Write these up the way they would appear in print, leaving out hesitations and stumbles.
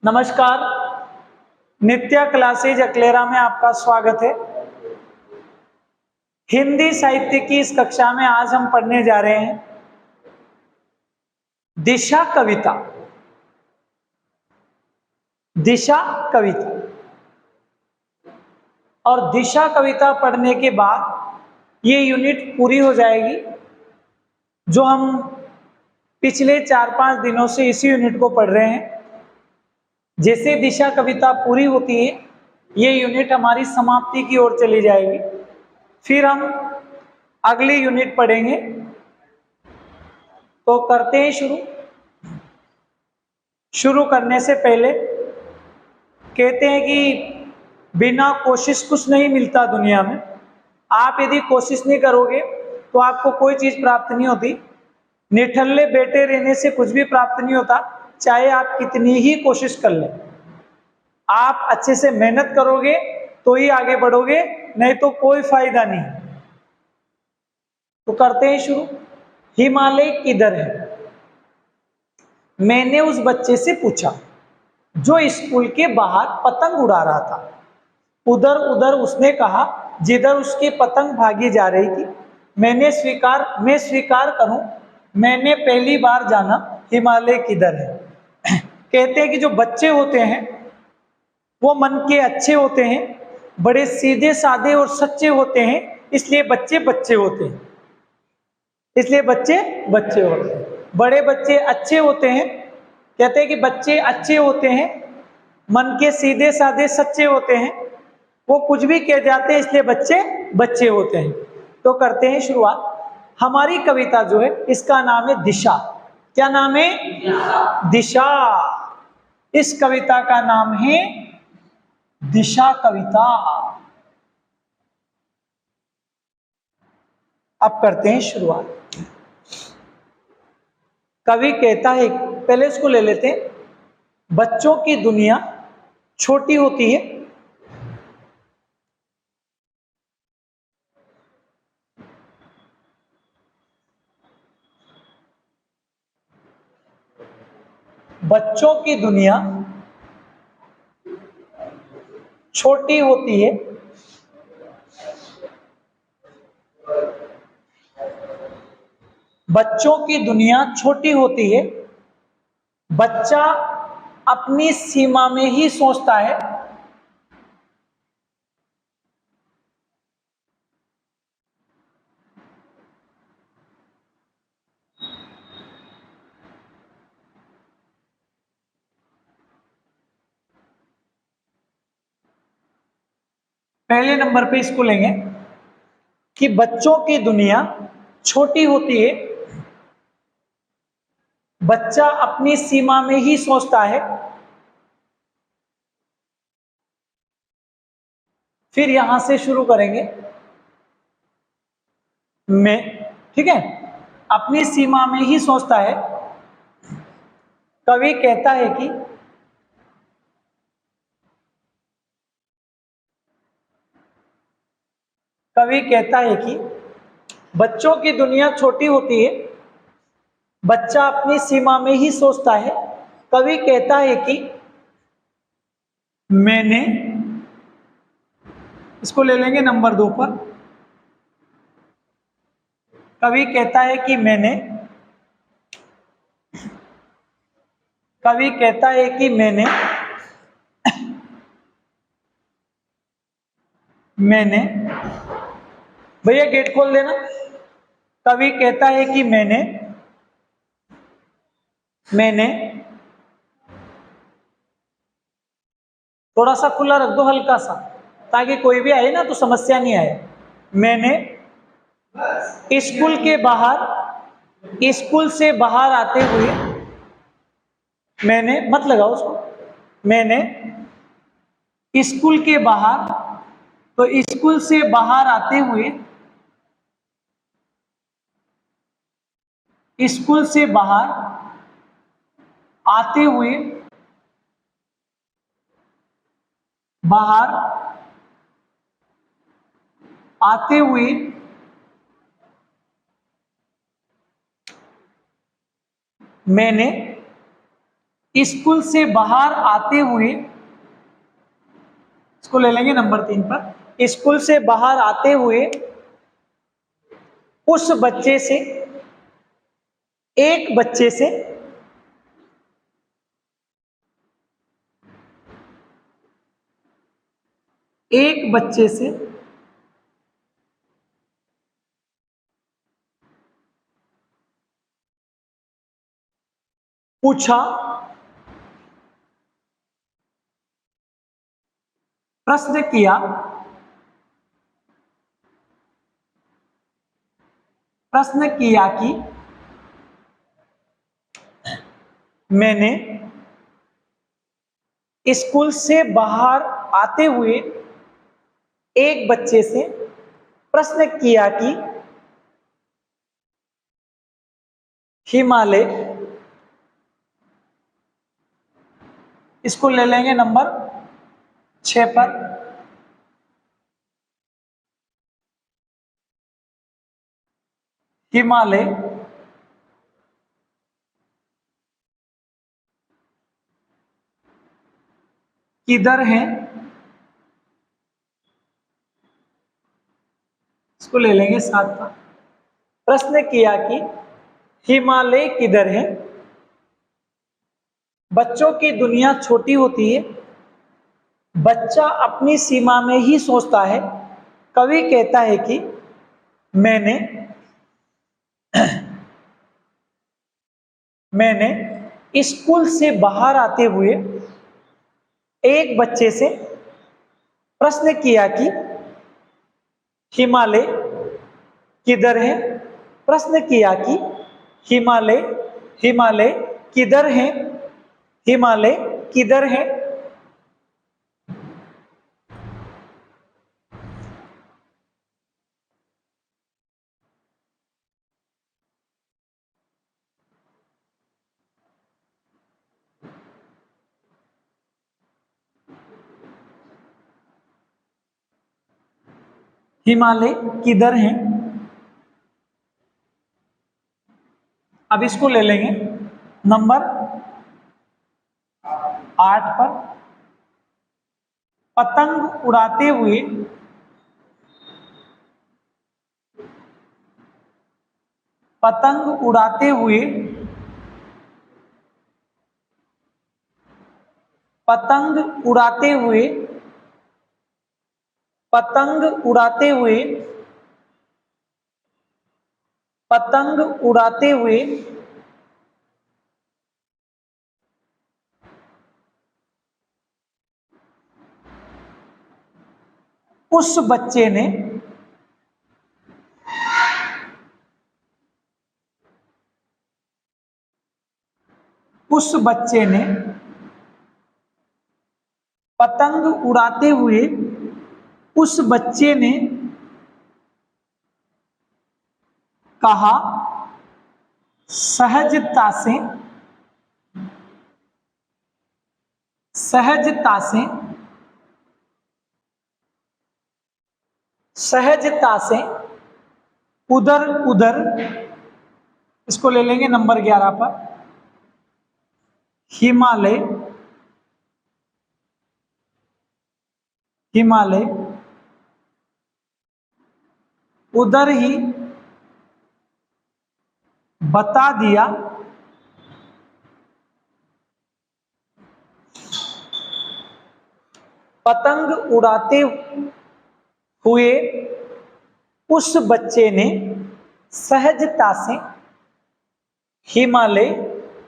नमस्कार। नित्या क्लासेज अकलेरा में आपका स्वागत है। हिंदी साहित्य की इस कक्षा में आज हम पढ़ने जा रहे हैं दिशा कविता। दिशा कविता और दिशा कविता पढ़ने के बाद ये यूनिट पूरी हो जाएगी। जो हम पिछले 4-5 दिनों से इसी यूनिट को पढ़ रहे हैं। जैसे दिशा कविता पूरी होती है ये यूनिट हमारी समाप्ति की ओर चली जाएगी। फिर हम अगली यूनिट पढ़ेंगे। तो करते हैं शुरू करने से पहले कहते हैं कि बिना कोशिश कुछ नहीं मिलता दुनिया में। आप यदि कोशिश नहीं करोगे तो आपको कोई चीज प्राप्त नहीं होती। निठल्ले बैठे रहने से कुछ भी प्राप्त नहीं होता, चाहे आप कितनी ही कोशिश कर लें। आप अच्छे से मेहनत करोगे तो ही आगे बढ़ोगे, नहीं तो कोई फायदा नहीं। तो करते हैं शुरू। हिमालय किधर है? मैंने उस बच्चे से पूछा जो स्कूल के बाहर पतंग उड़ा रहा था। उधर उधर उसने कहा जिधर उसकी पतंग भागी जा रही थी। मैं स्वीकार करूं, मैंने पहली बार जाना हिमालय किधर है। कहते हैं कि जो बच्चे होते हैं वो मन के अच्छे होते हैं, बड़े सीधे साधे और सच्चे होते हैं, इसलिए बच्चे बच्चे होते हैं। बड़े बच्चे अच्छे होते हैं। कहते हैं कि बच्चे अच्छे होते हैं, मन के सीधे साधे सच्चे होते हैं, वो कुछ भी कह जाते हैं, इसलिए बच्चे बच्चे होते हैं। तो करते हैं शुरुआत। हमारी कविता जो है इसका नाम है दिशा। क्या नाम है? दिशा। इस कविता का नाम है दिशा कविता। अब करते हैं शुरुआत। कवि कहता है, पहले इसको ले लेते हैं। बच्चों की दुनिया छोटी होती है, बच्चों की दुनिया छोटी होती है, बच्चों की दुनिया छोटी होती है। बच्चा अपनी सीमा में ही सोचता है। पहले नंबर पे इसको लेंगे कि बच्चों की दुनिया छोटी होती है, बच्चा अपनी सीमा में ही सोचता है। फिर यहां से शुरू करेंगे। मैं, ठीक है, अपनी सीमा में ही सोचता है। कवि कहता है कि बच्चों की दुनिया छोटी होती है, बच्चा अपनी सीमा में ही सोचता है। कवि कहता है कि मैंने, इसको ले लेंगे नंबर 2 पर। कवि कहता है कि मैंने भैया गेट खोल देना। कवि कहता है कि मैंने थोड़ा सा खुला रख दो, हल्का सा, ताकि कोई भी आए ना तो समस्या नहीं आए। मैंने स्कूल से बाहर आते हुए, मैंने मत लगाओ उसको, मैंने स्कूल के बाहर, तो स्कूल से बाहर आते हुए, स्कूल से बाहर आते हुए, बाहर आते हुए मैंने स्कूल से बाहर आते हुए, इसको ले लेंगे नंबर 3 पर। स्कूल से बाहर आते हुए उस बच्चे से, एक बच्चे से एक बच्चे से पूछा, प्रश्न किया, प्रश्न किया कि मैंने स्कूल से बाहर आते हुए एक बच्चे से प्रश्न किया कि हिमालय, इसको ले लेंगे नंबर 6 पर। हिमालय किधर है, इसको ले लेंगे 7 पर। प्रश्न किया कि हिमालय किधर है। बच्चों की दुनिया छोटी होती है, बच्चा अपनी सीमा में ही सोचता है। कवि कहता है कि मैंने मैंने स्कूल से बाहर आते हुए एक बच्चे से प्रश्न किया कि हिमालय किधर है। प्रश्न किया कि हिमालय हिमालय किधर है, हिमालय किधर है। हिमालय किधर है। अब इसको ले लेंगे नंबर 8 पर। पतंग उड़ाते हुए, पतंग उड़ाते हुए, पतंग उड़ाते हुए, पतंग उड़ाते हुए, पतंग उड़ाते हुए उस बच्चे ने, उस बच्चे ने पतंग उड़ाते हुए, उस बच्चे ने कहा सहजता से, सहजता से, सहजता से उधर उधर, इसको ले लेंगे नंबर 11 पर। हिमालय, हिमालय उधर ही बता दिया, पतंग उड़ाते हुए उस बच्चे ने सहजता से हिमालय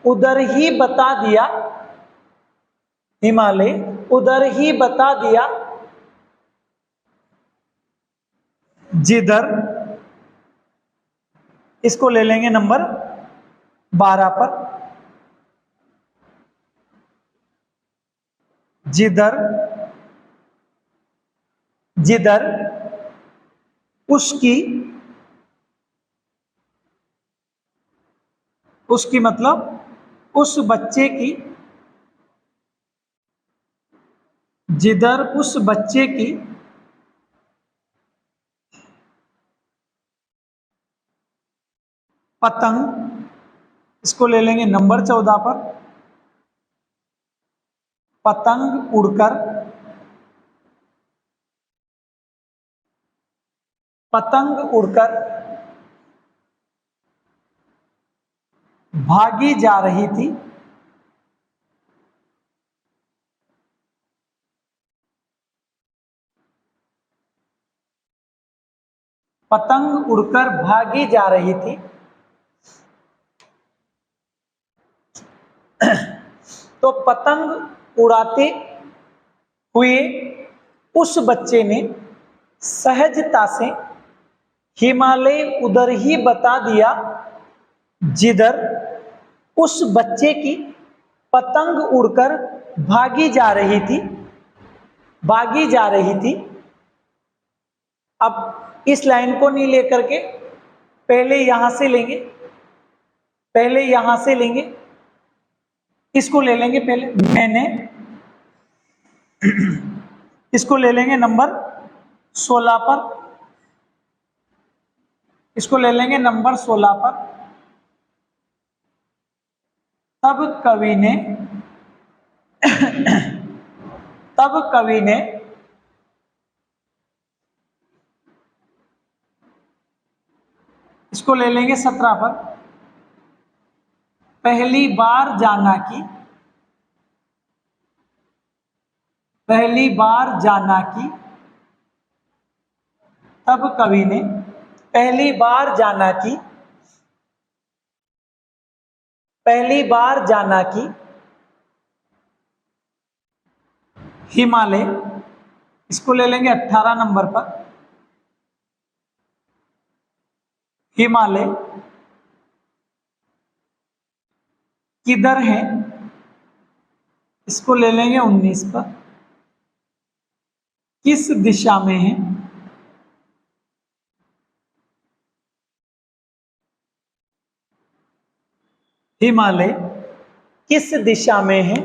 उधर ही बता दिया, हिमालय उधर ही बता दिया जिधर, इसको ले लेंगे नंबर 12 पर। जिधर, जिधर उसकी, उसकी मतलब उस बच्चे की, जिधर उस बच्चे की पतंग, इसको ले लेंगे नंबर 14 पर। पतंग उड़कर भागी जा रही थी। पतंग उड़कर भागी जा रही थी। तो पतंग उड़ाते हुए उस बच्चे ने सहजता से हिमालय उधर ही बता दिया जिधर उस बच्चे की पतंग उड़कर भागी जा रही थी। अब इस लाइन को नहीं लेकर के पहले यहां से लेंगे, इसको ले लेंगे पहले, मैंने इसको ले लेंगे नंबर 16 पर, इसको ले लेंगे नंबर 16 पर। तब कवि ने इसको ले लेंगे 17 पर। पहली बार जाना की तब कवि ने पहली बार जाना की हिमालय, इसको ले लेंगे 18 नंबर पर। हिमालय किधर है, इसको ले लेंगे 19 पर। किस दिशा में है, हिमालय किस दिशा में है।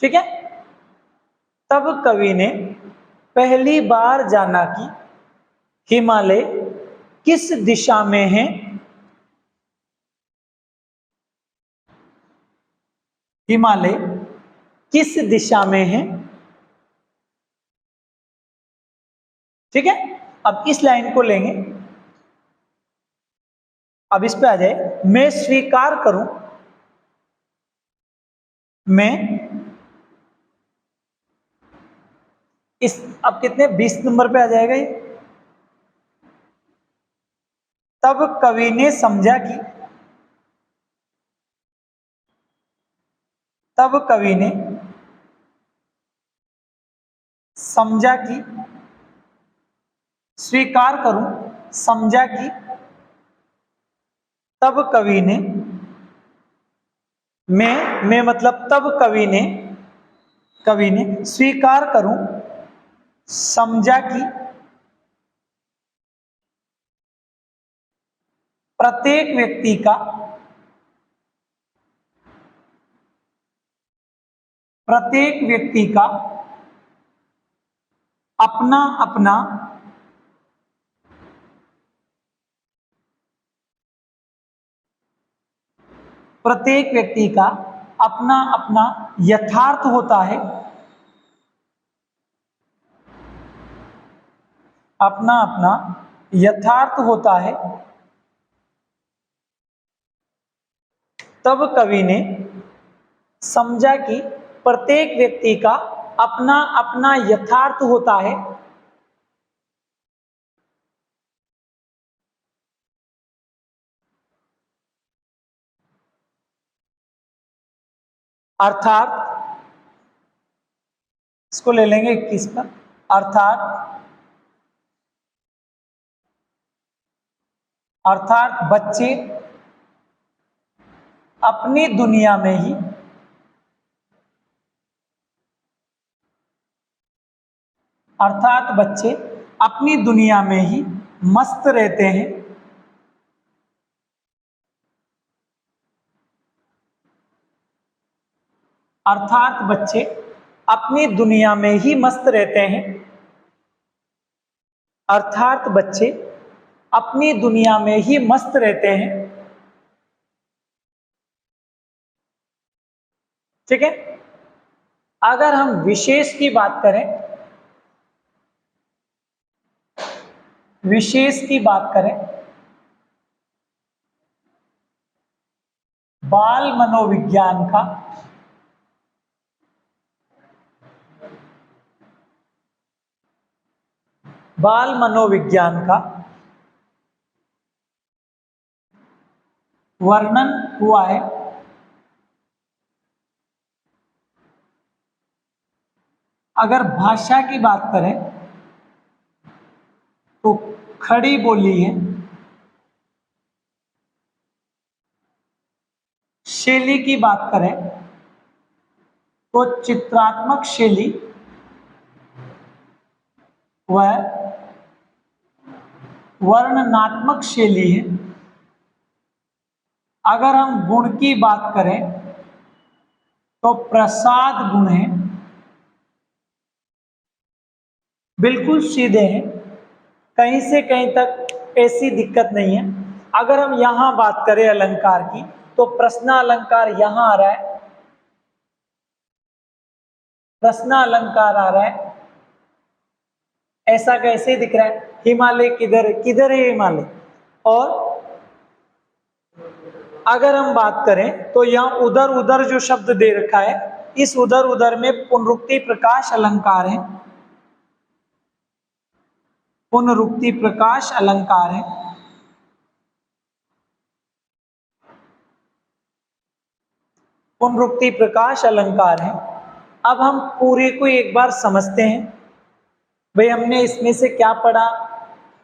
ठीक है, तब कवि ने पहली बार जाना कि हिमालय किस दिशा में है। हिमालय किस दिशा में है। ठीक है, अब इस लाइन को लेंगे, अब इस पे आ जाए। मैं स्वीकार करूं, मैं इस, अब कितने 20 नंबर पे आ जाएगा ये। तब कवि ने समझा कि, तब कवि ने समझा कि, स्वीकार करूं, समझा कि, तब कवि ने, मैं मतलब तब कवि ने स्वीकार करूं, समझा कि प्रत्येक व्यक्ति का अपना अपना प्रत्येक व्यक्ति का अपना अपना यथार्थ होता है, अपना अपना यथार्थ होता है। तब कवि ने समझा कि प्रत्येक व्यक्ति का अपना अपना यथार्थ होता है, अर्थात, इसको ले लेंगे 21 पर। अर्थात बच्चे अपनी दुनिया में ही मस्त रहते हैं। अर्थात बच्चे अपनी दुनिया में ही मस्त रहते हैं। अर्थात बच्चे अपनी दुनिया में ही मस्त रहते हैं। ठीक है। अगर हम विशेष की बात करें, विशेष की बात करें, बाल मनोविज्ञान का वर्णन हुआ है अगर भाषा की बात करें तो खड़ी बोली है, शैली की बात करें तो चित्रात्मक शैली व वर्णनात्मक शैली है। अगर हम गुण की बात करें तो प्रसाद गुण है, बिल्कुल सीधे हैं, कहीं से कहीं तक ऐसी दिक्कत नहीं है। अगर हम यहां बात करें अलंकार की तो प्रश्न अलंकार यहां आ रहा है, प्रश्न अलंकार आ रहा है, ऐसा कैसे दिख रहा है, हिमालय किधर है, किधर है हिमालय। और अगर हम बात करें तो यहां उधर उधर जो शब्द दे रखा है, इस उधर उधर में पुनरुक्ति प्रकाश अलंकार है, पुनरुक्ति प्रकाश अलंकार है। पुनरुक्ति प्रकाश अलंकार है। अब हम पूरे को एक बार समझते हैं, भाई हमने इसमें से क्या पढ़ा,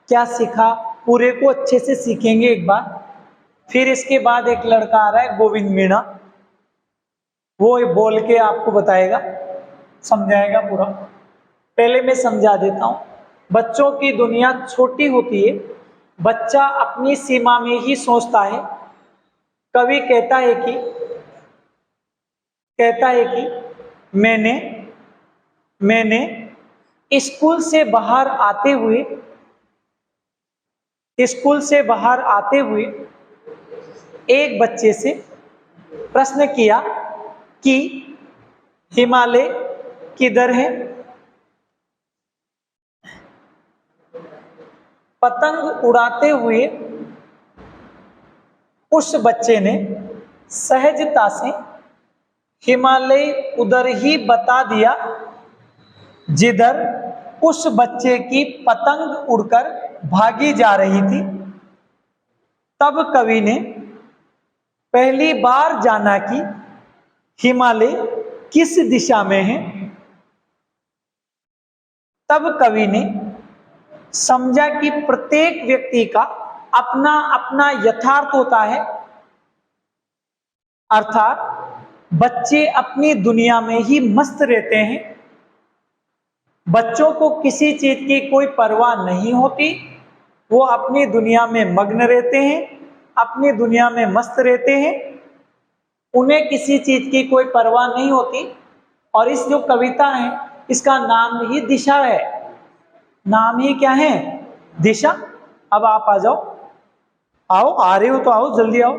क्या सीखा, पूरे को अच्छे से सीखेंगे एक बार। फिर इसके बाद एक लड़का आ रहा है गोविंद मीणा, वो बोल के आपको बताएगा, समझाएगा पूरा। पहले मैं समझा देता हूं। बच्चों की दुनिया छोटी होती है, बच्चा अपनी सीमा में ही सोचता है। कवि कहता है कि मैंने स्कूल से बाहर आते हुए एक बच्चे से प्रश्न किया कि हिमालय किधर है। पतंग उड़ाते हुए उस बच्चे ने सहजता से हिमालय उधर ही बता दिया जिधर उस बच्चे की पतंग उड़कर भागी जा रही थी। तब कवि ने पहली बार जाना कि हिमालय किस दिशा में है। तब कवि ने समझा कि प्रत्येक व्यक्ति का अपना अपना यथार्थ होता है, अर्थात बच्चे अपनी दुनिया में ही मस्त रहते हैं। बच्चों को किसी चीज की कोई परवाह नहीं होती, वो अपनी दुनिया में मग्न रहते हैं, अपनी दुनिया में मस्त रहते हैं, उन्हें किसी चीज की कोई परवाह नहीं होती। और इस जो कविता है इसका नाम ही दिशा है। नाम ही क्या है? दिशा। अब आप आ जाओ, आ रहे हो तो आओ, जल्दी आओ।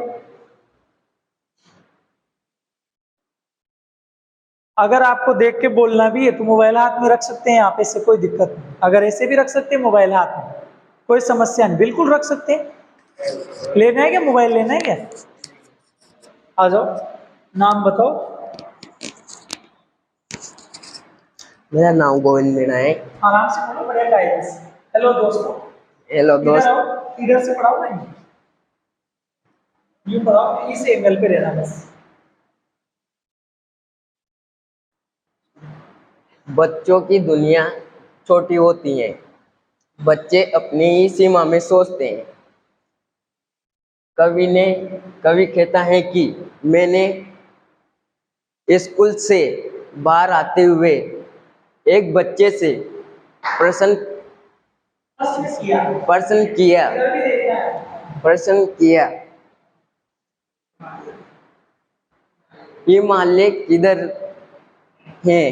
अगर आपको देख के बोलना भी है तो मोबाइल हाथ में रख सकते हैं आप, इससे कोई दिक्कत नहीं। अगर ऐसे भी रख सकते हैं मोबाइल हाथ में, कोई समस्या नहीं, बिल्कुल रख सकते हैं। लेना है क्या मोबाइल, लेना है क्या? आ जाओ, नाम बताओ। मेरा नाम गोविंद मीणा है। आराम से बोलो, बढ़िया गाइडेंस। हेलो दोस्तों। हेलो दोस्त। इधर से पढ़ाओ ना, यूं पढ़ाओ, इस एंगल पे रहना बस। बच्चों की दुनिया छोटी होती है, बच्चे अपनी ही सीमा में सोचते हैं। कवि कहता है कि मैंने स्कूल से बाहर आते हुए एक बच्चे से प्रश्न किया हिमालय किधर है।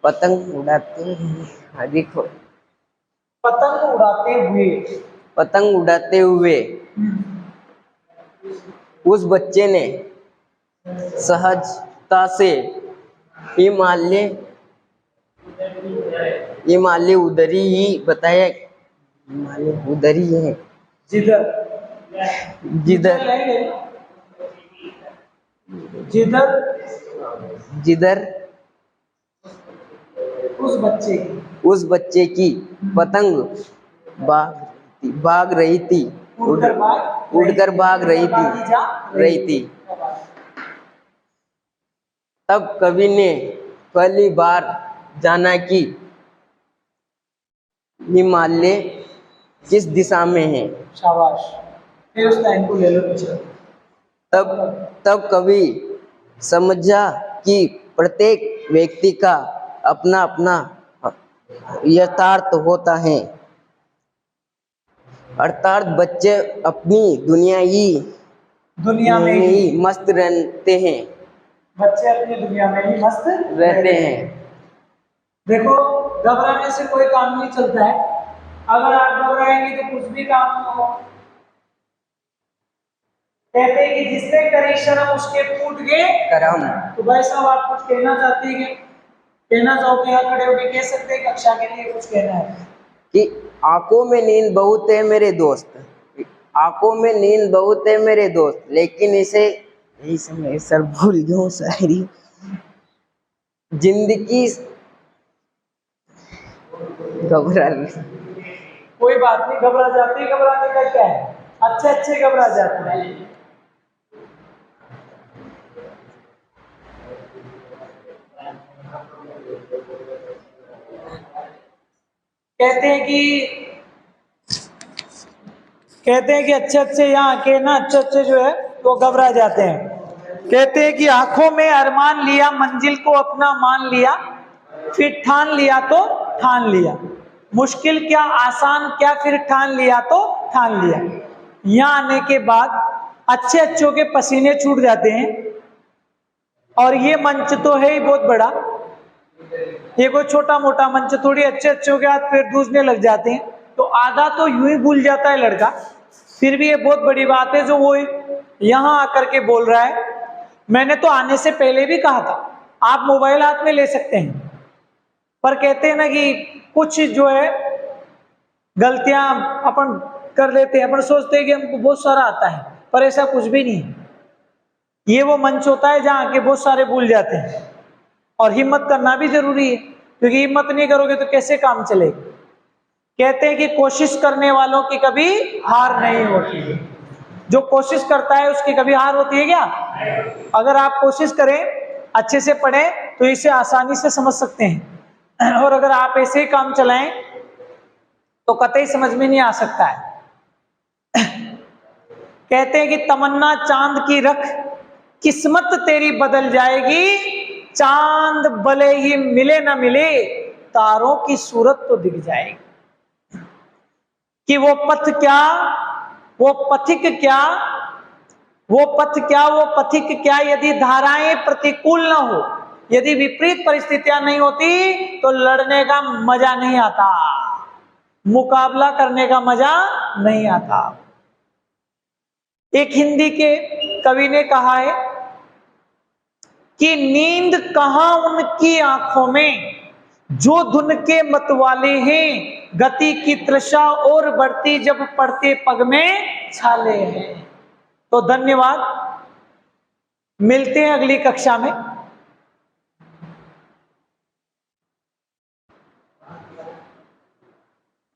पतंग उड़ाते हुए, पतंग उड़ाते हुए, पतंग उड़ाते हुए उस बच्चे ने सहजता से हिमालय हिमालय उधर ही बताया, हिमालय उधर ही है जिधर जिधर जिधर जिधर उस बच्चे की पतंग भाग रही थी उड़कर भाग रही थी तब कवि ने पहली बार जाना कि हिमालय किस दिशा में है। शाबाश, फिर उस लाइन को ले लो पीछे। तब कवि समझा कि प्रत्येक व्यक्ति का अपना अपना यथार्थ होता है, अर्थात बच्चे अपनी दुनिया में ही मस्त रहते हैं। बच्चे अपनी दुनिया में ही मस्त रहते हैं। देखो, घबराने से कोई काम नहीं चलता है। अगर आप घबराएंगे तो कुछ भी काम नहीं होगा। कहते हैं कि जिसने करी शर्म उसके फूट गए करम। तो भाई साहब, आप कुछ कहना चाहते हैं? कहना चाहो, यहाँ खड़े होकर कह सकते हैं कक्षा के लिए कुछ कहना है कि आंखों में नींद बहुत है मेरे दोस्त, आंखों में नींद बहुत है मेरे दोस्त, लेकिन इसे यही समय सर भूल गया शायरी। जिंदगी घबरा, कोई बात नहीं, घबरा जाते, घबराने का क्या है, अच्छे अच्छे घबरा जाते हैं। कहते हैं कि अच्छे अच्छे यहाँ के ना अच्छे अच्छे जो है वो घबरा जाते हैं। कहते हैं कि आंखों में अरमान लिया, मंजिल को अपना मान लिया, फिर ठान लिया तो ठान लिया, मुश्किल क्या आसान क्या, फिर ठान लिया तो ठान लिया। यहाँ आने के बाद अच्छे अच्छों के पसीने छूट जाते हैं। और ये मंच तो है ही बहुत बड़ा, ये कोई छोटा मोटा मंच थोड़ी। अच्छे अच्छों के हाथ पैर दूसने लग जाते हैं तो आधा तो यूं ही भूल जाता है लड़का। फिर भी ये बहुत बड़ी बात है जो वो यहाँ आकर के बोल रहा है। मैंने तो आने से पहले भी कहा था आप मोबाइल हाथ में ले सकते हैं, पर कहते हैं ना कि कुछ जो है गलतियां अपन कर लेते हैं। अपन सोचते हैं कि हमको बहुत सारा आता है, पर ऐसा कुछ भी नहीं है। ये वो मंच होता है जहाँ के बहुत सारे भूल जाते हैं। और हिम्मत करना भी जरूरी है, क्योंकि हिम्मत नहीं करोगे तो कैसे काम चलेगा। कहते हैं कि कोशिश करने वालों की कभी हार नहीं होती है। जो कोशिश करता है उसकी कभी हार होती है क्या? अगर आप कोशिश करें, अच्छे से पढ़ें तो इसे आसानी से समझ सकते हैं, और अगर आप ऐसे ही काम चलाएं तो कतई समझ में नहीं आ सकता है। कहते हैं कि तमन्ना चांद की रख, किस्मत तेरी बदल जाएगी, चांद भले ही मिले न मिले, तारों की सूरत तो दिख जाएगी। कि वो पथ क्या, वो पथिक क्या, वो पथ क्या, वो पथिक क्या, यदि धाराएं प्रतिकूल न हो, यदि विपरीत परिस्थितियां नहीं होती तो लड़ने का मजा नहीं आता, मुकाबला करने का मजा नहीं आता। एक हिंदी के कवि ने कहा है कि नींद कहां उनकी आंखों में जो धुन के मतवाले हैं, गति की तृषा और बढ़ती जब पड़ते पग में छाले हैं। तो धन्यवाद, मिलते हैं अगली कक्षा में।